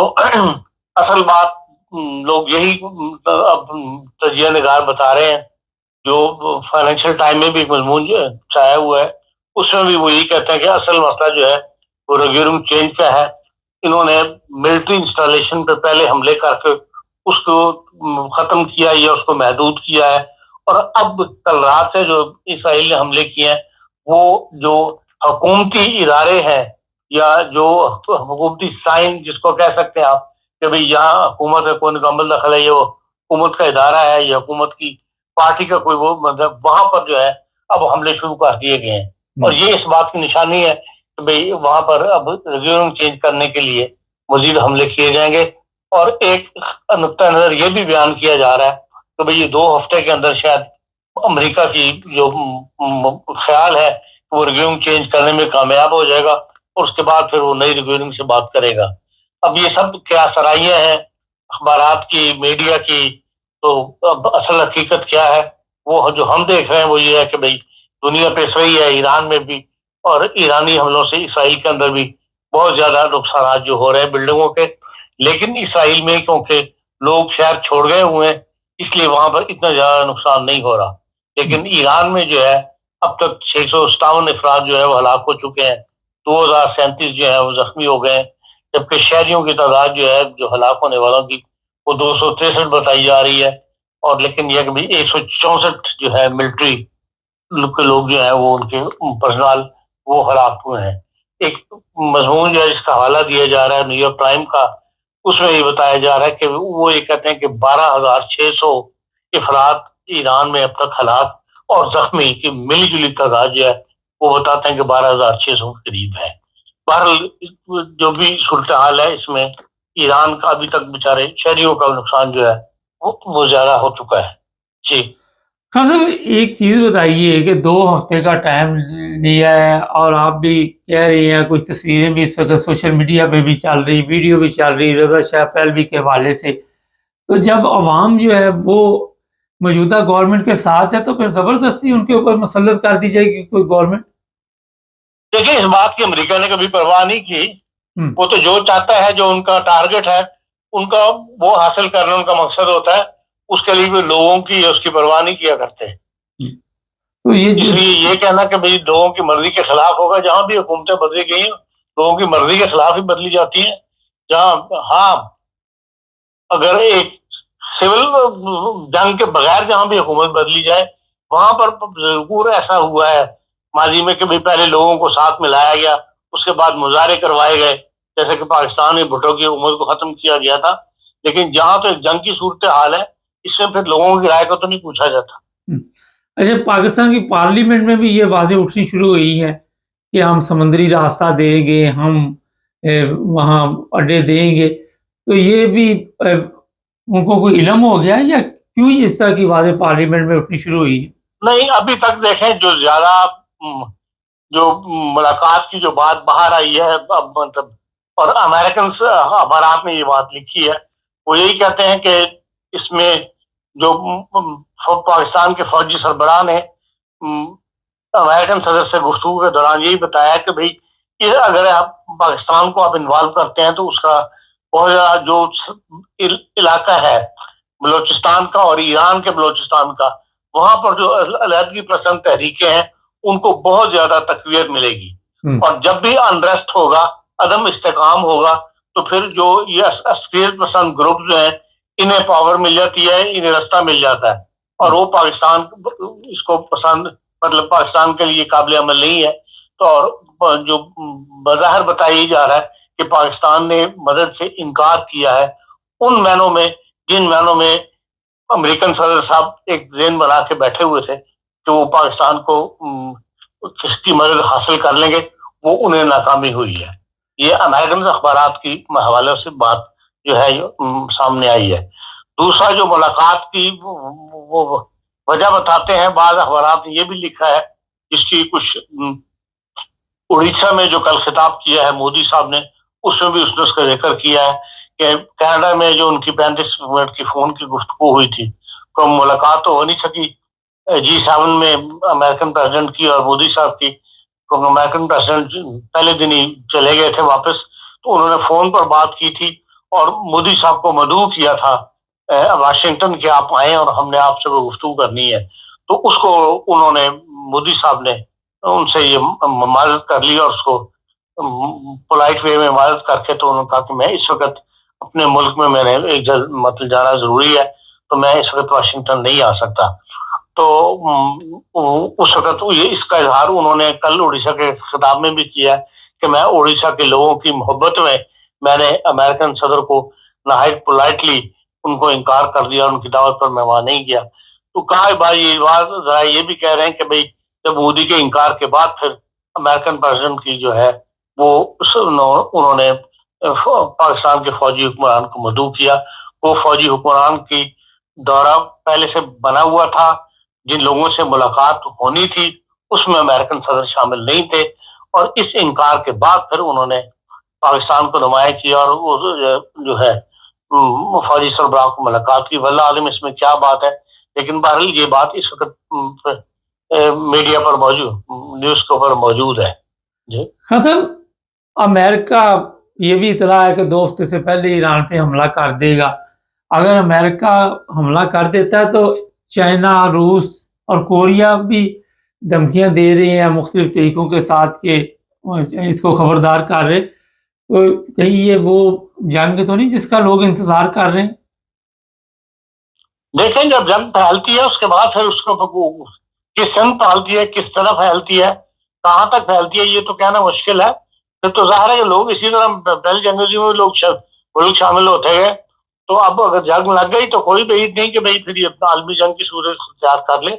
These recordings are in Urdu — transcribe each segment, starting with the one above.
تو اصل بات لوگ یہی اب تجزیہ نگار بتا رہے ہیں، جو فائنینشیل ٹائم میں بھی مضمون چھایا ہوا ہے اس میں بھی وہ یہی کہتے ہیں کہ اصل مسئلہ جو ہے وہ ریگولنگ چینج کا ہے. انہوں نے ملٹری انسٹالیشن پہ پہلے حملے کر کے اس کو ختم کیا یا اس کو محدود کیا ہے، اور اب کل رات سے جو اسرائیل نے حملے کیے ہیں وہ جو حکومتی ادارے ہیں یا جو حکومتی سائن جس کو کہہ سکتے ہیں آپ کہ بھئی یہاں حکومت ہے، کوئی مکمل دخل ہے، یہ وہ حکومت کا ادارہ ہے یا حکومت کی پارٹی کا کوئی وہ مطلب، وہاں پر جو ہے اب حملے شروع کر دیے گئے ہیں. اور یہ اس بات کی نشانی ہے کہ بھئی وہاں پر اب ریزیوم چینج کرنے کے لیے مزید حملے کیے جائیں گے. اور ایک نقطہ نظر یہ بھی بیان کیا جا رہا ہے کہ بھئی یہ 2 ہفتے کے اندر شاید امریکہ کی جو خیال ہے وہ ریگولنگ چینج کرنے میں کامیاب ہو جائے گا اور اس کے بعد پھر وہ نئی ریگولنگ سے بات کرے گا. اب یہ سب کیا سرائیاں ہیں اخبارات کی، میڈیا کی، تو اب اصل حقیقت کیا ہے وہ جو ہم دیکھ رہے ہیں وہ یہ ہے کہ بھئی دنیا پہ صحیح ہے، ایران میں بھی اور ایرانی حملوں سے اسرائیل کے اندر بھی بہت زیادہ نقصانات جو ہو رہے ہیں بلڈنگوں کے، لیکن اسرائیل میں کیونکہ لوگ شہر چھوڑ گئے ہوئے ہیں اس لیے وہاں پر اتنا زیادہ نقصان نہیں ہو رہا. لیکن ایران میں جو ہے اب تک 657 افراد جو ہے وہ ہلاک ہو چکے ہیں، 2037 جو ہے وہ زخمی ہو گئے ہیں، جبکہ شہریوں کی تعداد جو ہے جو ہلاک ہونے والوں کی وہ 263 بتائی جا رہی ہے. اور لیکن یہ کہ بھی 164 جو ہے ملٹری کے لوگ جو ہیں وہ ان کے پرسنل وہ ہلاک ہوئے ہیں. ایک مضمون جو ہے جس کا حوالہ دیا جا رہا ہے نیو یارک ٹائم کا، اس میں یہ بتایا جا رہا ہے کہ وہ یہ کہتے ہیں کہ 12,600 افراد ایران میں اب تک ہلاک اور زخمی کی ملی جلی تعداد جو ہے وہ بتاتے ہیں کہ 12,600 کے قریب ہے. بہرحال جو بھی صورتحال ہے اس میں ایران کا ابھی تک بیچارے شہریوں کا نقصان جو ہے وہ زیادہ ہو چکا ہے. جی خان صاحب، ایک چیز بتائیے کہ 2 ہفتے کا ٹائم لیا ہے اور آپ بھی کہہ رہی ہیں، کچھ تصویریں بھی اس وقت سوشل میڈیا پہ بھی چل رہی، ویڈیو بھی چل رہی رضا شاہ پہلوی کے حوالے سے، تو جب عوام جو ہے وہ موجودہ گورنمنٹ کے ساتھ ہے تو پھر زبردستی ان کے اوپر مسلط کر دی جائے گی کوئی گورنمنٹ؟ دیکھیں اس بات کی امریکہ نے کبھی پرواہ نہیں کی. وہ تو جو چاہتا ہے، جو ان کا ٹارگٹ ہے ان کا وہ حاصل کرنا ان کا مقصد ہوتا ہے، اس کے لیے بھی لوگوں کی اس کی پرواہ نہیں کیا کرتے. تو اس لیے یہ کہنا کہ بھئی لوگوں کی مرضی کے خلاف ہوگا، جہاں بھی حکومتیں بدلی گئی ہیں لوگوں کی مرضی کے خلاف ہی بدلی جاتی ہیں. جہاں ہاں اگر ایک سول جنگ کے بغیر جہاں بھی حکومت بدلی جائے وہاں پر ضرور ایسا ہوا ہے ماضی میں کہ بھئی پہلے لوگوں کو ساتھ ملایا گیا، اس کے بعد مظاہرے کروائے گئے، جیسے کہ پاکستان میں بھٹو کی حکومت کو ختم کیا گیا تھا. لیکن جہاں تو ایک جنگ کی صورتحال ہے اس میں پھر لوگوں کی رائے کو تو نہیں پوچھا جاتا. اچھا، پاکستان کی پارلیمنٹ میں بھی یہ باتیں اٹھنی شروع ہوئی ہیں کہ ہم سمندری راستہ دیں گے، ہم وہاں اڈے دیں گے، تو یہ بھی ان کو کوئی علم ہو گیا یا کیوں اس طرح کی باتیں پارلیمنٹ میں اٹھنی شروع ہوئی؟ نہیں، ابھی تک دیکھیں جو زیادہ جو ملاقات کی جو بات باہر آئی ہے اب مطلب، اور امریکن اخبارات نے یہ بات لکھی ہے، وہ یہی کہتے ہیں کہ اس میں جو پاکستان کے فوجی سربراہ نے امریکن صدر سے گفتگو کے دوران یہی بتایا کہ بھئی اگر آپ پاکستان کو آپ انوالو کرتے ہیں تو اس کا بہت زیادہ جو علاقہ ہے بلوچستان کا اور ایران کے بلوچستان کا، وہاں پر جو علیحدگی پسند تحریکیں ہیں ان کو بہت زیادہ تقویت ملے گی. اور جب بھی انریسٹ ہوگا، عدم استحکام ہوگا، تو پھر جو یہ عسکریت پسند گروپ جو ہیں انہیں پاور مل جاتی ہے، انہیں رستہ مل جاتا ہے، اور وہ پاکستان اس کو پسند مطلب پاکستان کے لیے قابل عمل نہیں ہے. تو اور جو بظاہر بتایا جا رہا ہے کہ پاکستان نے مدد سے انکار کیا ہے ان معنوں میں جن معنوں میں امریکن صدر صاحب ایک ذہن بنا کے بیٹھے ہوئے تھے کہ وہ پاکستان کو کس کی مدد حاصل کر لیں گے، وہ انہیں ناکامی ہوئی ہے. یہ امریکن اخبارات کی حوالے سے بات جو ہے سامنے آئی ہے. دوسرا جو ملاقات کی وہ وجہ بتاتے ہیں بعض اخبارات نے یہ بھی لکھا ہے، جس کی کچھ اڑیسہ میں جو کل خطاب کیا ہے مودی صاحب نے اس میں بھی اس نے اس کا ذکر کیا ہے کہ کینیڈا میں جو ان کی 35 منٹ کی فون کی گفتگو ہوئی تھی، تو ملاقات تو ہو نہیں سکی G7 میں امریکن پریزیڈنٹ کی اور مودی صاحب کی، کیونکہ امریکن پریزیڈنٹ پہلے دن ہی چلے گئے تھے واپس، تو انہوں نے فون پر بات کی تھی اور مودی صاحب کو مدعو کیا تھا واشنگٹن کہ آپ آئیں اور ہم نے آپ سے کوئی گفتگو کرنی ہے، تو اس کو انہوں نے، مودی صاحب نے ان سے یہ مماثلت کر لی اور اس کو پولائٹ وے میں مدد کر کے تو انہوں نے کہا کہ میں اس وقت اپنے ملک میں نے ایک مطلب جانا ضروری ہے، تو میں اس وقت واشنگٹن نہیں آ سکتا۔ تو اس وقت اس کا اظہار انہوں نے کل اڑیسہ کے خطاب میں بھی کیا کہ میں اڑیسہ کے لوگوں کی محبت میں نے امریکن صدر کو نہایت پولائٹلی ان کو انکار کر دیا، ان کی دعوت پر میں وہاں نہیں گیا۔ تو کہا بھائی یہ بات ذرا یہ بھی کہہ رہے ہیں کہ بھئی جب مودی کے انکار کے بعد پھر امریکن پریزیڈنٹ کی جو ہے وہ انہوں نے پاکستان کے فوجی حکمران کو مدعو کیا۔ وہ فوجی حکمران کی دورہ پہلے سے بنا ہوا تھا، جن لوگوں سے ملاقات ہونی تھی اس میں امریکن صدر شامل نہیں تھے، اور اس انکار کے بعد پھر انہوں نے پاکستان کو نمایاں کیا اور وہ جو ہے فوجی سربراہ کو ملاقات کی۔ واللہ عالم اس میں کیا بات ہے، لیکن بہرحال یہ بات اس وقت میڈیا پر موجود، نیوز کے اوپر موجود ہے۔ جی حسن، امریکہ یہ بھی اطلاع ہے کہ 2 ہفتے سے پہلے ایران پہ حملہ کر دے گا۔ اگر امریکہ حملہ کر دیتا ہے تو چائنا، روس اور کوریا بھی دھمکیاں دے رہے ہیں مختلف طریقوں کے ساتھ کہ اس کو خبردار کر رہے، تو کہیں یہ وہ جنگ تو نہیں جس کا لوگ انتظار کر رہے ہیں؟ دیکھیں جب جنگ پھیلتی ہے اس کے بعد پھر اس کو کس سمت پھیلتی ہے، کس طرف پھیلتی ہے، کہاں تک پھیلتی ہے، یہ تو کہنا مشکل ہے۔ پھر تو ظاہر ہے کہ لوگ اسی طرح پہلی جنگ میں لوگ شامل ہوتے گئے، تو اب اگر جنگ لگ گئی تو کوئی بعید نہیں کہ بھئی پھر یہ عالمی جنگ کی صورت اختیار کر لے۔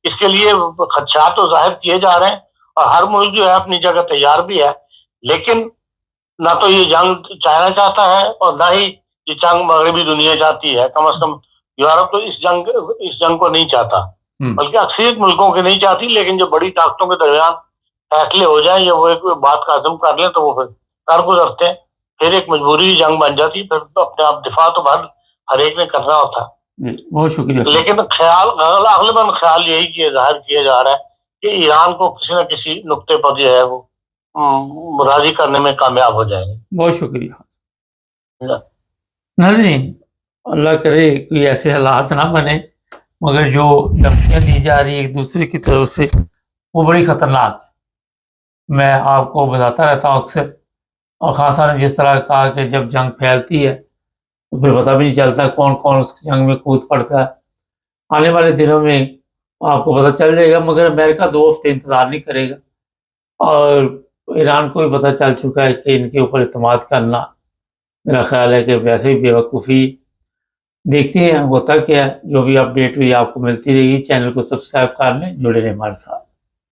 اس کے لیے خدشات تو ظاہر کیے جا رہے ہیں اور ہر ملک جو ہے اپنی جگہ تیار بھی ہے، لیکن نہ تو یہ جنگ چائنا چاہتا ہے اور نہ ہی یہ جنگ مغربی دنیا چاہتی ہے۔ کم از کم یورپ تو اس جنگ کو نہیں چاہتا، بلکہ اکثریت ملکوں کے نہیں چاہتی، لیکن جو بڑی طاقتوں کے درمیان فیصلے ہو جائیں یا وہ ایک بات کا عزم کر لیں تو وہ پھر کر گزرتے ہیں، پھر ایک مجبوری جنگ بن جاتی، پھر تو اپنے آپ دفاع تو ہر ایک نے کرنا ہوتا ہے۔ بہت شکریہ۔ لیکن غالباً خیال یہی ظاہر کیا جا رہا ہے کہ ایران کو کسی نہ کسی نقطے پر جو ہے وہ راضی کرنے میں کامیاب ہو جائیں گے۔ بہت شکریہ ناظرین، اللہ کرے کوئی ایسے حالات نہ بنے، مگر جو دھمکیاں دی جا رہی ہیں ایک دوسرے کی طرف سے وہ بڑی خطرناک ہے۔ میں آپ کو بتاتا رہتا ہوں اکثر، اور خاصا نے جس طرح کہا کہ جب جنگ پھیلتی ہے تو پھر پتہ بھی نہیں چلتا کون کون اس جنگ میں کود پڑتا ہے۔ آنے والے دنوں میں آپ کو پتہ چل جائے گا، مگر امریکہ 2 ہفتے انتظار نہیں کرے گا، اور ایران کو بھی پتہ چل چکا ہے کہ ان کے اوپر اعتماد کرنا میرا خیال ہے کہ ویسے ہی بے وقوفی۔ دیکھتے ہیں ہوتا کیا ہے، جو بھی اپڈیٹ ہوئی آپ کو ملتی رہے گی۔ چینل کو سبسکرائب کر لیں، جڑے رہیں ہمارے ساتھ۔